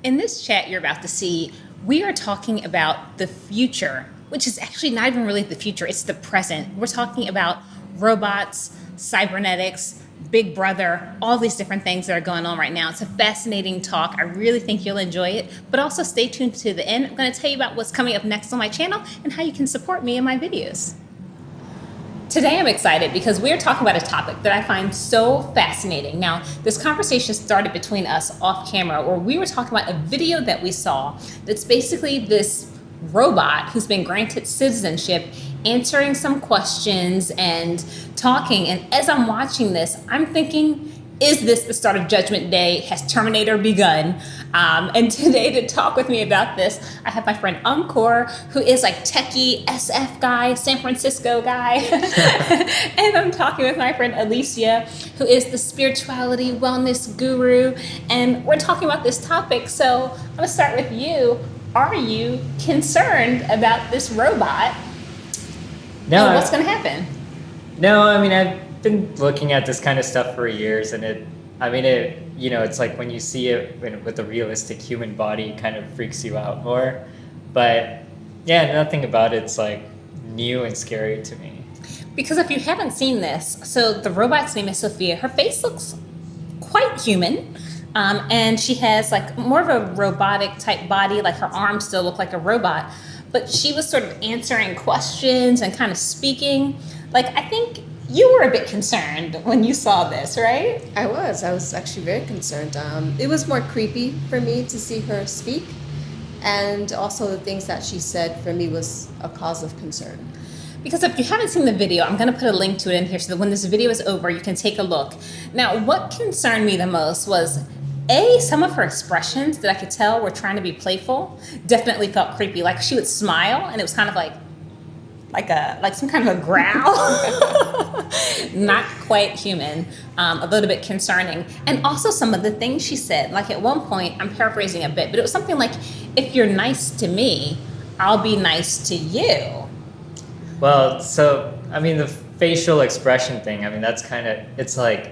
In this chat you're about to see, we are talking about the future, which is actually not even really the future, it's the present. We're talking about robots, cybernetics, Big Brother, all these different things that are going on right now. It's a fascinating talk. I really think you'll enjoy it, but also stay tuned to the end. I'm going to tell you about what's coming up next on my channel and how you can support me in my videos. Today I'm excited because we're talking about a topic that I find so fascinating. Now, this conversation started between us off camera where we were talking about a video that we saw that's basically this robot who's been granted citizenship answering some questions and talking. And as I'm watching this, I'm thinking, is this the start of Judgment Day? Has Terminator begun? And today to talk with me about this, I have my friend Umkor, who is like techie SF guy, San Francisco guy. And I'm talking with my friend Alicia, who is the spirituality wellness guru. And we're talking about this topic. So I'm gonna start with you. Are you concerned about this robot? No. And what's gonna happen? No, I mean, I've been looking at this kind of stuff for years, and it's like when you see it with a realistic human body, it kind of freaks you out more. But yeah, nothing about it's like new and scary to me. Because if you haven't seen this, so the robot's name is Sophia. Her face looks quite human. And she has like more of a robotic type body, like her arms still look like a robot. But she was sort of answering questions and kind of speaking. Like, I think you were a bit concerned when you saw this, right? I was actually very concerned. It was more creepy for me to see her speak. And also the things that she said for me was a cause of concern. Because if you haven't seen the video, I'm going to put a link to it in here so that when this video is over, you can take a look. Now, what concerned me the most was some of her expressions that I could tell were trying to be playful definitely felt creepy. Like she would smile and it was kind of like some kind of a growl. Not quite human, a little bit concerning. And also some of the things she said, like at one point, I'm paraphrasing a bit, but it was something like, if you're nice to me, I'll be nice to you. Well, so, I mean, the facial expression thing, I mean, that's kind of, it's like,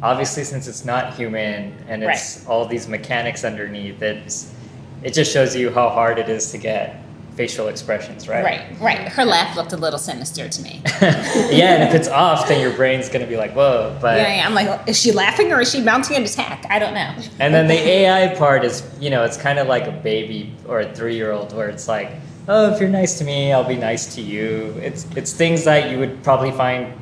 obviously since it's not human and it's all these mechanics underneath, it just shows you how hard it is to get facial expressions, right? Right. Her laugh looked a little sinister to me. Yeah, and if it's off, then your brain's going to be like, whoa. But yeah, I'm like, is she laughing or is she mounting an attack? I don't know. And then the AI part is, it's kind of like a baby or a 3-year-old where it's like, oh, if you're nice to me, I'll be nice to you. It's things that you would probably find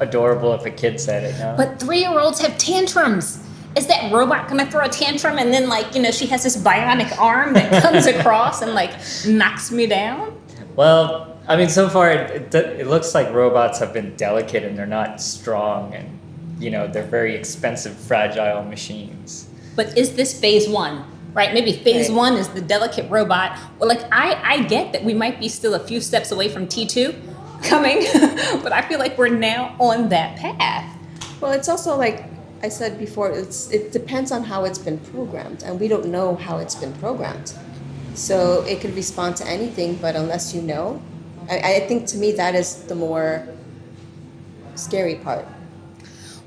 adorable if a kid said it, no? But 3-year-olds have tantrums. Is that robot gonna throw a tantrum and then she has this bionic arm that comes across and knocks me down? Well, I mean, so far it looks like robots have been delicate and they're not strong and, they're very expensive, fragile machines. But is this phase 1? Right, maybe phase 1 is the delicate robot. Well, I get that we might be still a few steps away from T2 coming, but I feel like we're now on that path. Well, it's also like I said before, it depends on how it's been programmed, and we don't know how it's been programmed. So it could respond to anything, but unless you know, I think to me that is the more scary part.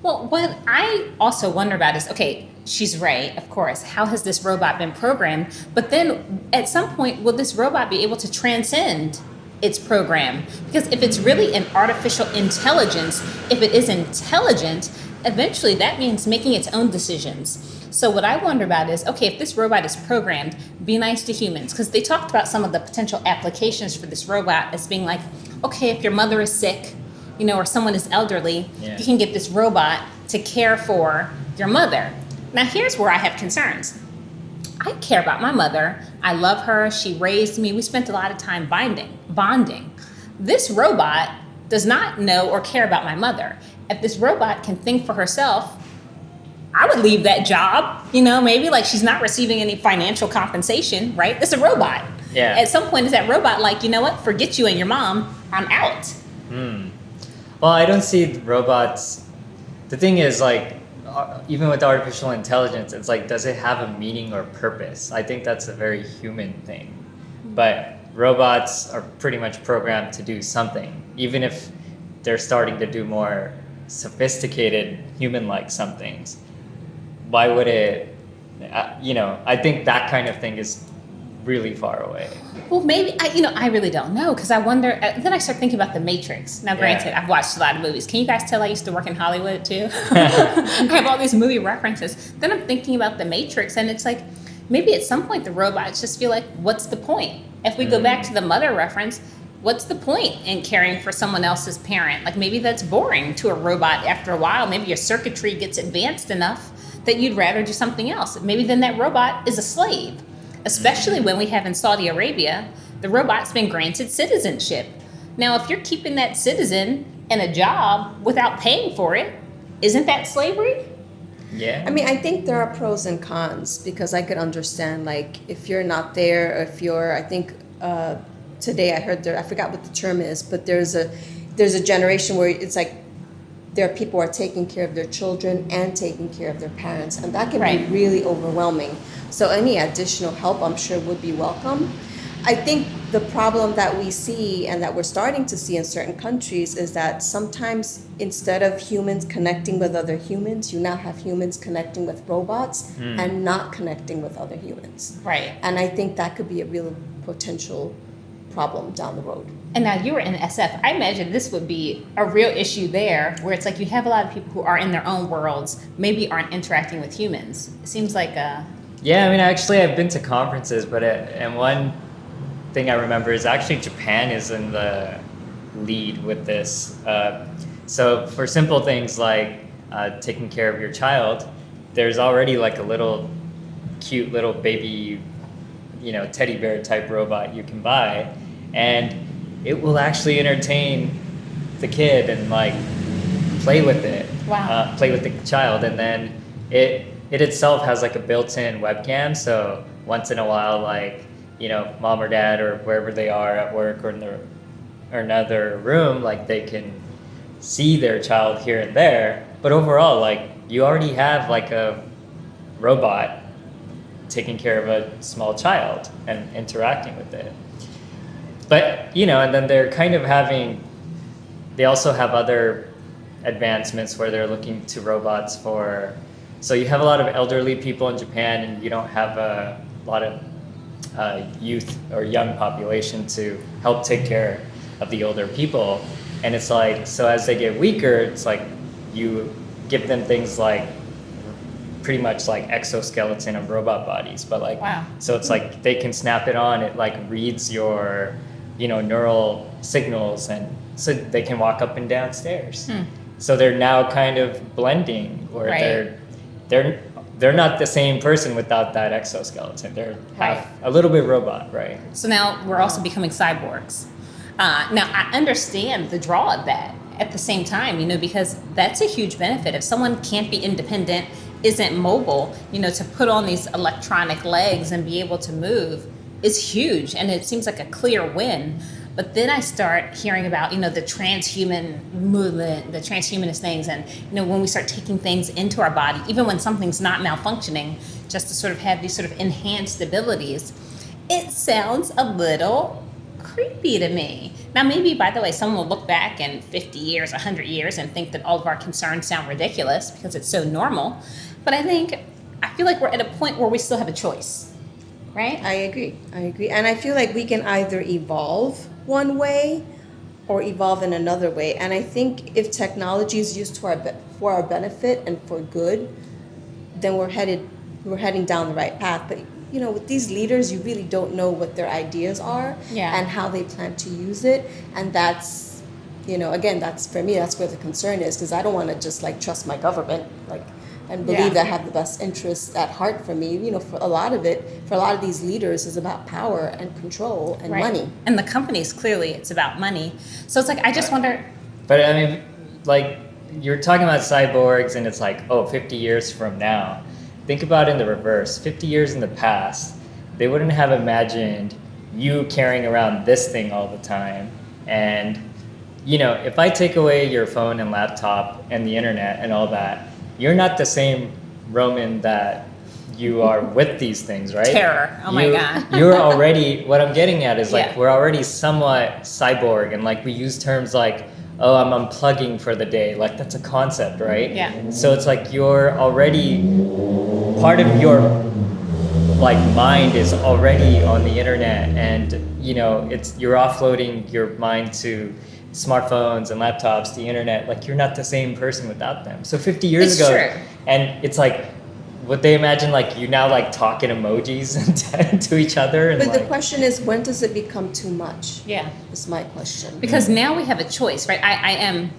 Well, what I also wonder about is, okay, she's right, of course. How has this robot been programmed? But then at some point, will this robot be able to transcend its program? Because if it's really an artificial intelligence, if it is intelligent, eventually that means making its own decisions. So what I wonder about is, okay, if this robot is programmed, be nice to humans. Because they talked about some of the potential applications for this robot as being like, okay, if your mother is sick, or someone is elderly, you can get this robot to care for your mother. Now here's where I have concerns. I care about my mother. I love her. She raised me. We spent a lot of time bonding. This robot does not know or care about my mother. If this robot can think for herself, I would leave that job. Maybe she's not receiving any financial compensation, right? It's a robot. Yeah. At some point, is that robot like, you know what? Forget you and your mom. I'm out. Well, I don't see robots. The thing is, even with artificial intelligence, it's like, does it have a meaning or purpose? I think that's a very human thing. But robots are pretty much programmed to do something, even if they're starting to do more sophisticated human-like some things. Why would it I think that kind of thing is really far away. Well, maybe, I really don't know, because I wonder, then I start thinking about The Matrix. Now, granted, I've watched a lot of movies. Can you guys tell I used to work in Hollywood, too? I have all these movie references. Then I'm thinking about The Matrix, and it's like, maybe at some point the robots just feel like, what's the point? If we go back to the mother reference, what's the point in caring for someone else's parent? Like, maybe that's boring to a robot after a while. Maybe your circuitry gets advanced enough that you'd rather do something else. Maybe then that robot is a slave. Especially when we have in Saudi Arabia, the robot's been granted citizenship. Now, if you're keeping that citizen in a job without paying for it, isn't that slavery? Yeah. I mean, I think there are pros and cons, because I could understand, like, if you're not there, or if you're, I think today I heard I forgot what the term is, but there's a generation where it's like there are people who are taking care of their children and taking care of their parents, and that can be really overwhelming. So any additional help, I'm sure, would be welcome. I think the problem that we see, and that we're starting to see in certain countries, is that sometimes instead of humans connecting with other humans, you now have humans connecting with robots and not connecting with other humans. Right. And I think that could be a real potential problem down the road. And now you were in SF. I imagine this would be a real issue there, where it's like you have a lot of people who are in their own worlds, maybe aren't interacting with humans. It seems like Yeah, I mean, actually, I've been to conferences, and one thing I remember is actually Japan is in the lead with this. So for simple things like taking care of your child, there's already like a little cute little baby, teddy bear type robot you can buy, and it will actually entertain the kid and like play with it. Wow. Play with the child, and then it itself has like a built-in webcam, so once in a while, like, mom or dad or wherever they are at work or in another room, like they can see their child here and there. But overall, like, you already have like a robot taking care of a small child and interacting with it. But, and then they're kind of they also have other advancements where they're looking to robots so you have a lot of elderly people in Japan, and you don't have a lot of youth or young population to help take care of the older people. And it's like, so as they get weaker, it's like you give them things like pretty much like exoskeleton of robot bodies, but like, wow. So it's like they can snap it on, it like reads your, neural signals, and so they can walk up and down stairs. So they're now kind of blending, or they're not the same person without that exoskeleton. They're half, a little bit robot, right? So now we're also becoming cyborgs. Now, I understand the draw of that at the same time, because that's a huge benefit. If someone can't be independent, isn't mobile, to put on these electronic legs and be able to move is huge. And it seems like a clear win. But then I start hearing about, the transhuman movement, the transhumanist things. And, when we start taking things into our body, even when something's not malfunctioning, just to sort of have these sort of enhanced abilities, it sounds a little creepy to me. Now, maybe, by the way, someone will look back in 50 years, 100 years, and think that all of our concerns sound ridiculous because it's so normal. But I feel like we're at a point where we still have a choice, right? I agree. And I feel like we can either evolve one way or evolve in another way. And I think if technology is used for our benefit and for good, then we're heading down the right path. But with these leaders, you really don't know what their ideas are and how they plan to use it. And that's, again, that's, for me, that's where the concern is, because I don't want to just like trust my government, and believe that I have the best interests at heart for me. For a lot of these leaders is about power and control and money. And the companies, clearly, it's about money. So it's like, I just wonder. But I mean, like, you're talking about cyborgs, and it's like, 50 years from now. Think about it in the reverse. 50 years in the past, they wouldn't have imagined you carrying around this thing all the time. And, if I take away your phone and laptop and the internet and all that, you're not the same Roman that you are with these things, right? Terror. Oh my God. You're already, what I'm getting at is like, we're already somewhat cyborg, and like we use terms like, I'm unplugging for the day. Like, that's a concept, right? Yeah. So it's like you're already part of your like mind is already on the internet, and you're offloading your mind to smartphones and laptops, the internet. Like, you're not the same person without them. So 50 years It's ago, true. and it's like, would they imagine like you now like talk in emojis and to each other? And But like, the question is, when does it become too much? Yeah. Is my question. Because now we have a choice, right? I am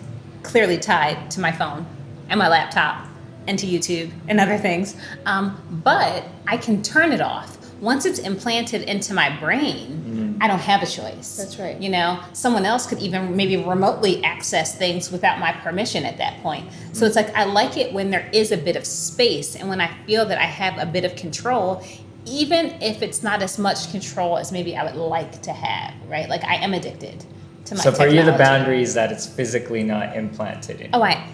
clearly tied to my phone and my laptop and to YouTube and other things. But I can turn it off. Once it's implanted into my brain, I don't have a choice. That's right. Someone else could even maybe remotely access things without my permission at that point. So it's like, I like it when there is a bit of space and when I feel that I have a bit of control, even if it's not as much control as maybe I would like to have, right? Like, I am addicted to my so for you, the technology. boundary is that it's physically not implanted in. Oh, I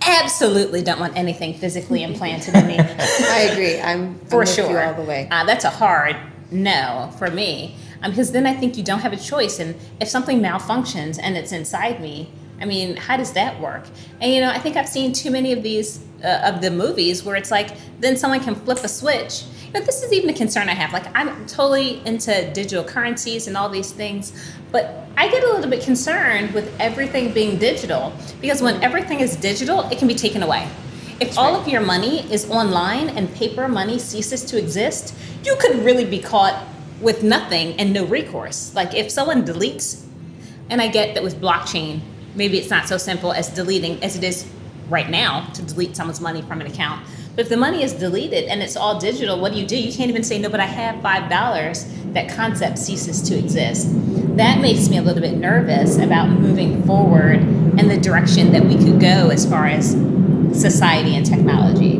absolutely don't want anything physically implanted in me. I agree. I'm with sure. you all the way. That's a hard no for me, because then I think you don't have a choice. And if something malfunctions and it's inside me, I mean, how does that work? And I think I've seen too many of these of the movies where it's like, then someone can flip a switch. But this is even a concern I have. Like, I'm totally into digital currencies and all these things, but I get a little bit concerned with everything being digital, because when everything is digital, it can be taken away. If all of your money is online and paper money ceases to exist, you could really be caught with nothing and no recourse. Like, if someone deletes, and I get that with blockchain, maybe it's not so simple as deleting as it is right now to delete someone's money from an account. But if the money is deleted and it's all digital, what do? You can't even say, no, but I have $5. That concept ceases to exist. That makes me a little bit nervous about moving forward in the direction that we could go as far as society and technology.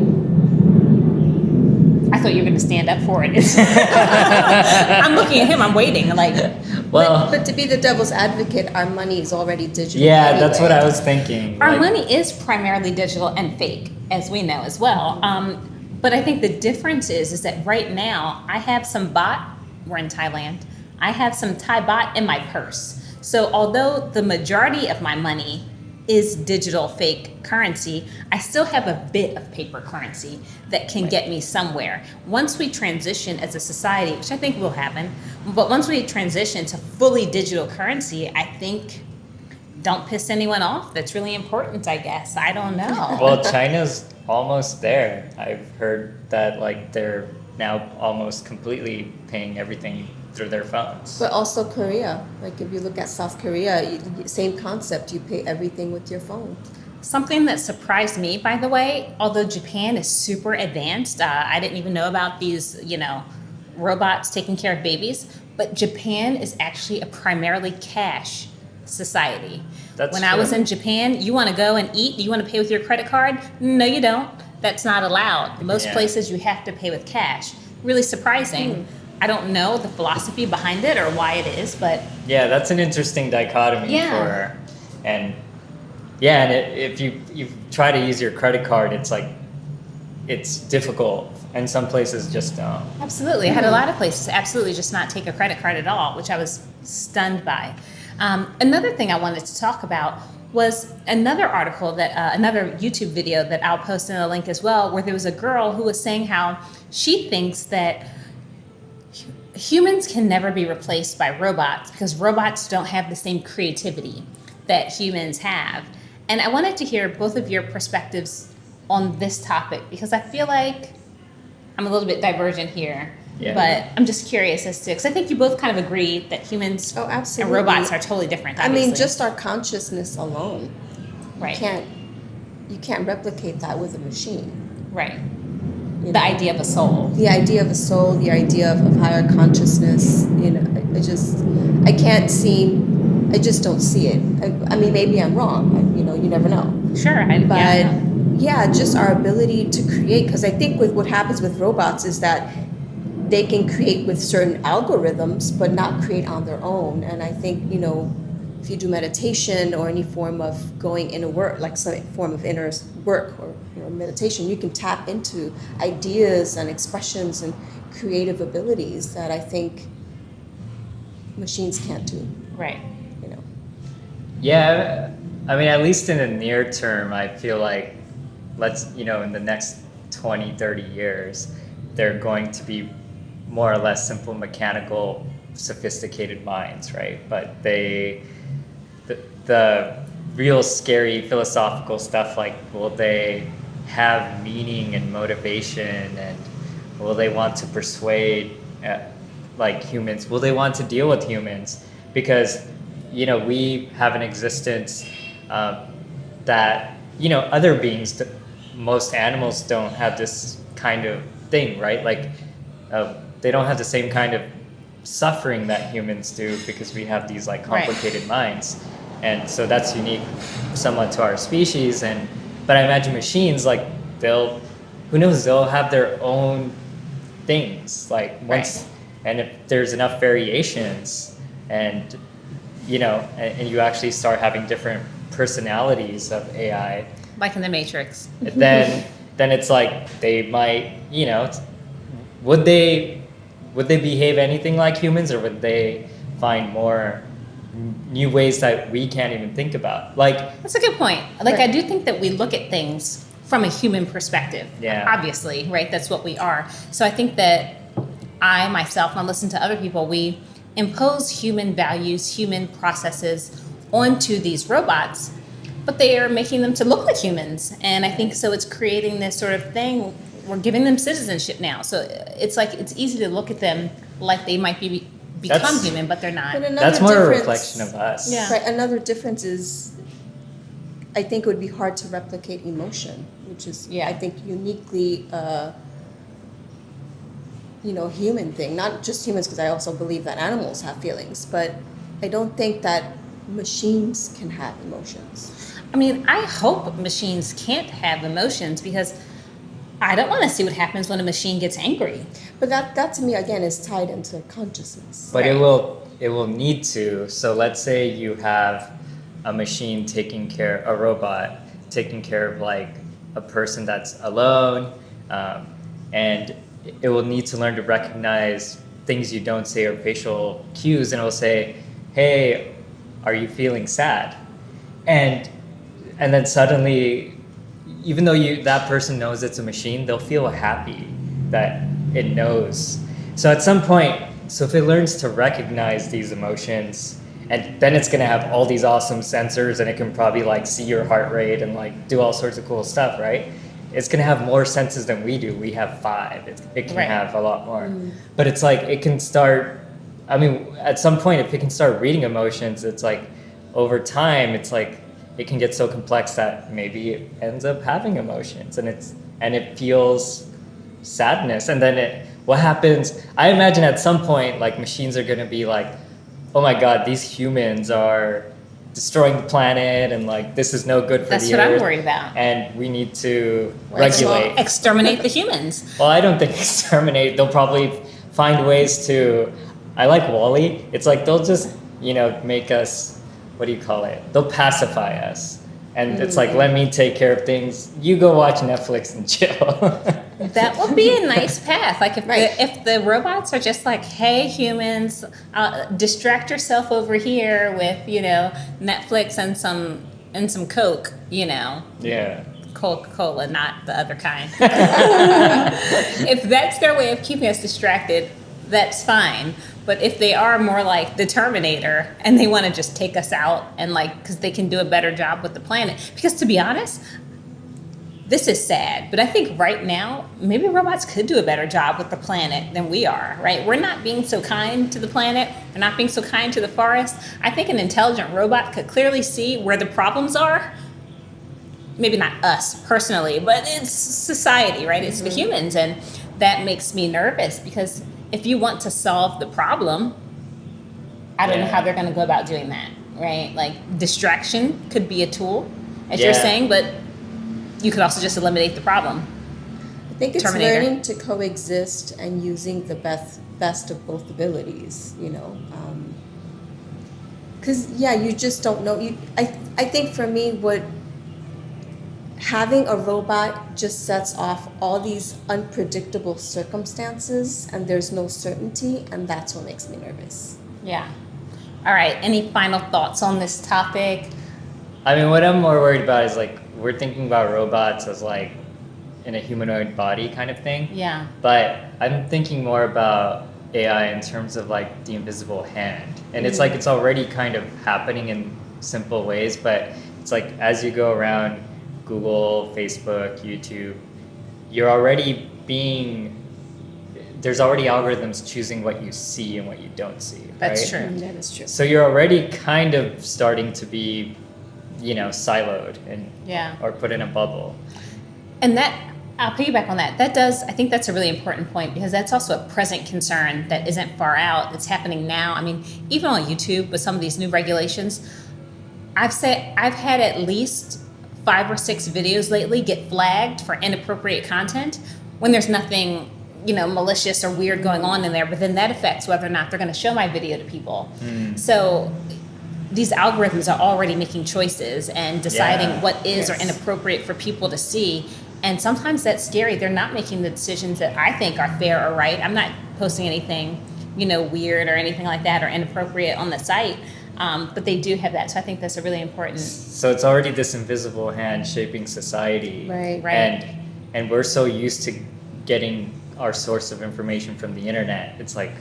I thought you were going to stand up for it. I'm looking at him, I'm waiting, like... Well, but to be the devil's advocate, our money is already digital. yeah, anyway. that's what I was thinking. Our Like, money is primarily digital and fake, as we know as well. But I think the difference is that right now I have some baht. We're in Thailand. I have some Thai baht in my purse. So although the majority of my money is digital fake currency, I still have a bit of paper currency that can get me somewhere. Once we transition as a society, which I think will happen, but once we transition to fully digital currency, I think, don't piss anyone off. That's really important, I guess. I don't know. well, China's almost there. I've heard that like they're now almost completely paying everything through their phones. But also Korea. Like, if you look at South Korea, same concept. You pay everything with your phone. Something that surprised me, by the way, although Japan is super advanced, I didn't even know about these, robots taking care of babies, but Japan is actually a primarily cash society. That's when I was true. in Japan, you want to go and eat, you want to pay with your credit card? No, you don't. That's not allowed. Most Yeah. places you have to pay with cash. Really surprising. I don't know the philosophy behind it or why it is, but Yeah, that's an interesting dichotomy Yeah. and if you try to use your credit card, it's like, it's difficult, and some places just don't. absolutely. I had a lot of places absolutely just not take a credit card at all, which I was stunned by. Another thing I wanted to talk about was another article that, another YouTube video that I'll post in a link as well, where there was a girl who was saying how she thinks that humans can never be replaced by robots because robots don't have the same creativity that humans have. And I wanted to hear both of your perspectives on this topic because I feel like I'm a little bit divergent here. Yeah. But I'm just curious as to, because I think you both kind of agree that humans Oh, and absolutely. robots are totally different. I mean, obviously. just our consciousness alone. right, You can't replicate that with a machine. right. You The know? idea of a soul. The idea of a soul, the idea of higher consciousness, I can't I just don't see it. I mean, maybe I'm wrong, you never know. Sure, But yeah, just our ability to create, because I think with what happens with robots is that they can create with certain algorithms, but not create on their own. And I think, if you do meditation or any form of going inner work, like some form of inner work or meditation, you can tap into ideas and expressions and creative abilities that I think machines can't do. right. Yeah, I mean, at least in the near term, I feel like in the next 20, 30 years, they're going to be more or less simple mechanical sophisticated minds, right? But the real scary philosophical stuff, like will they have meaning and motivation, and will they want to persuade like humans? Will they want to deal with humans? Because we have an existence that other beings, most animals don't have this kind of thing, right? Like they don't have the same kind of suffering that humans do, because we have these like complicated minds, and so that's unique somewhat to our species. But I imagine machines, like they'll have their own things, like once, and if there's enough variations, and and you actually start having different personalities of AI, Like in the Matrix. then it's like they might, would they behave anything like humans, or would they find more new ways that we can't even think about? Like, That's a good point. Like, I do think that we look at things from a human perspective. Yeah. Obviously, right? That's what we are. So I think that I myself, and I listen to other people, we impose human values, human processes onto these robots, but they are making them to look like humans. And I think so it's creating this sort of thing. We're giving them citizenship now. So it's like, it's easy to look at them like they might become That's- human, but they're not. But another that's more a difference- reflection of us. Yeah. Right. Another difference is, I think it would be hard to replicate emotion, which is, Yeah. I think, uniquely, human thing. Not just humans, because I also believe that animals have feelings, but I don't think that machines can have emotions. I mean, I hope machines can't have emotions, because I don't want to see what happens when a machine gets angry. But that to me, again, is tied into consciousness. But Right. it will need to. So let's say you have a machine a robot taking care of like a person that's alone, and it will need to learn to recognize things you don't say or facial cues, and it will say, "Hey, are you feeling sad?" And then suddenly, even though that person knows it's a machine, they'll feel happy that it knows. So at some point, if it learns to recognize these emotions, and then it's gonna have all these awesome sensors, and it can probably like see your heart rate and like do all sorts of cool stuff, right? It's gonna have more senses than we do. We have 5. It can Right. have a lot more. But it's like it can start. I mean, at some point, if it can start reading emotions, it's like over time, it's like it can get so complex that maybe it ends up having emotions, and it feels sadness. And then what happens, I imagine at some point, like machines are going to be like, oh my God, these humans are destroying the planet, and like this is no good for That's the what earth. I'm worried about. And we need to Let's regulate. Exterminate the humans. Well, I don't think exterminate. They'll probably find ways to. I like Wall-E. It's like they'll just make us. What do you call it? They'll pacify us. And it's like, let me take care of things. You go watch Netflix and chill. That would be a nice path. Like if Right. if the robots are just like, hey humans, distract yourself over here with Netflix and some Coke, Yeah. Coca-Cola, not the other kind. If that's their way of keeping us distracted, that's fine. But if they are more like the Terminator and they want to just take us out and because they can do a better job with the planet. Because to be honest, this is sad, but I think right now, maybe robots could do a better job with the planet than we are, right? We're not being so kind to the planet. We're not being so kind to the forest. I think an intelligent robot could clearly see where the problems are. Maybe not us personally, but it's society, right? It's the humans. And that makes me nervous, because if you want to solve the problem, I don't know how they're going to go about doing that, right? Like distraction could be a tool, as you're saying, but you could also just eliminate the problem. I think it's Terminator. learning to coexist and using the best of both abilities, because you just don't know. I think for me, having a robot just sets off all these unpredictable circumstances, and there's no certainty, and that's what makes me nervous. Yeah. All right. Any final thoughts on this topic? I mean, what I'm more worried about is like, we're thinking about robots as like in a humanoid body kind of thing. Yeah. But I'm thinking more about AI in terms of like the invisible hand. And it's like it's already kind of happening in simple ways, but it's like as you go around Google, Facebook, YouTube, you're already there's already algorithms choosing what you see and what you don't see. That's right? true. That is true. So you're already kind of starting to be, siloed and Yeah. or put in a bubble. And that, I'll piggyback on that. I think that's a really important point because that's also a present concern that isn't far out. It's happening now. I mean, even on YouTube with some of these new regulations, I've had at least 5 or 6 videos lately get flagged for inappropriate content when there's nothing, malicious or weird going on in there, but then that affects whether or not they're going to show my video to people. So these algorithms are already making choices and deciding what is or inappropriate for people to see. And sometimes that's scary. They're not making the decisions that I think are fair or right. I'm not posting anything, weird or anything like that or inappropriate on the site. But they do have that. So I think that's a really important. So it's already this invisible hand shaping society. Right. And we're so used to getting our source of information from the internet. It's like,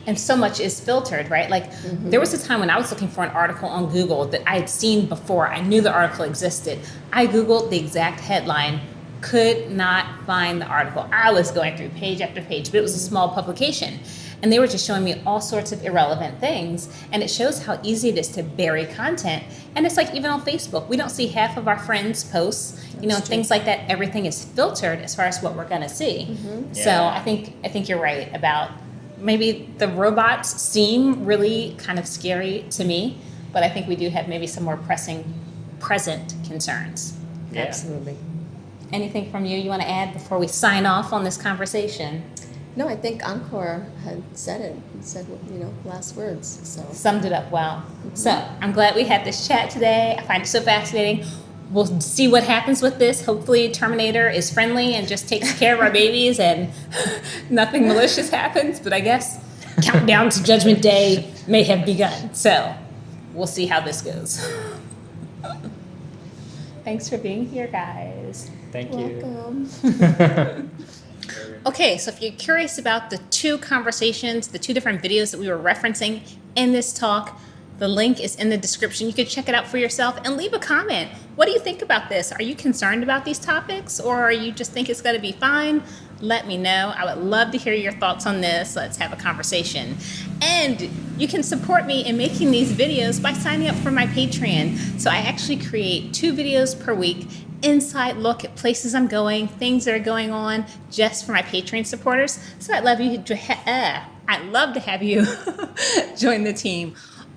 And so much is filtered, right? Like there was a time when I was looking for an article on Google that I had seen before. I knew the article existed. I Googled the exact headline, could not find the article. I was going through page after page, but it was a small publication. And they were just showing me all sorts of irrelevant things. And it shows how easy it is to bury content. And it's like even on Facebook, we don't see half of our friends' posts, and things like that. Everything is filtered as far as what we're going to see. So I think you're right about maybe the robots seem really kind of scary to me, but I think we do have maybe some more pressing present concerns. yeah. Absolutely. Anything from you want to add before we sign off on this conversation? No, I think Encore had said it. He said, last words. So Summed it up well. So I'm glad we had this chat today. I find it so fascinating. We'll see what happens with this. Hopefully Terminator is friendly and just takes care of our babies and nothing malicious happens. But I guess countdown to Judgment Day may have begun. So we'll see how this goes. Thanks for being here, guys. Thank you. welcome. Okay, so if you're curious about the 2 conversations, the 2 different videos that we were referencing in this talk, the link is in the description. You can check it out for yourself and leave a comment. What do you think about this? Are you concerned about these topics or you just think it's going to be fine? Let me know. I would love to hear your thoughts on this. Let's have a conversation. And you can support me in making these videos by signing up for my Patreon. So I actually create 2 videos per week, inside look at places I'm going, things that are going on just for my Patreon supporters. So I'd love to have you join the team.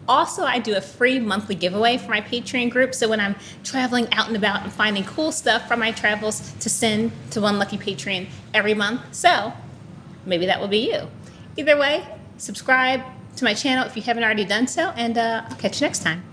Also, I do a free monthly giveaway for my Patreon group. So when I'm traveling out and about and finding cool stuff from my travels to send to one lucky Patreon every month. So maybe that will be you. Either way, subscribe to my channel if you haven't already done so, and I'll catch you next time.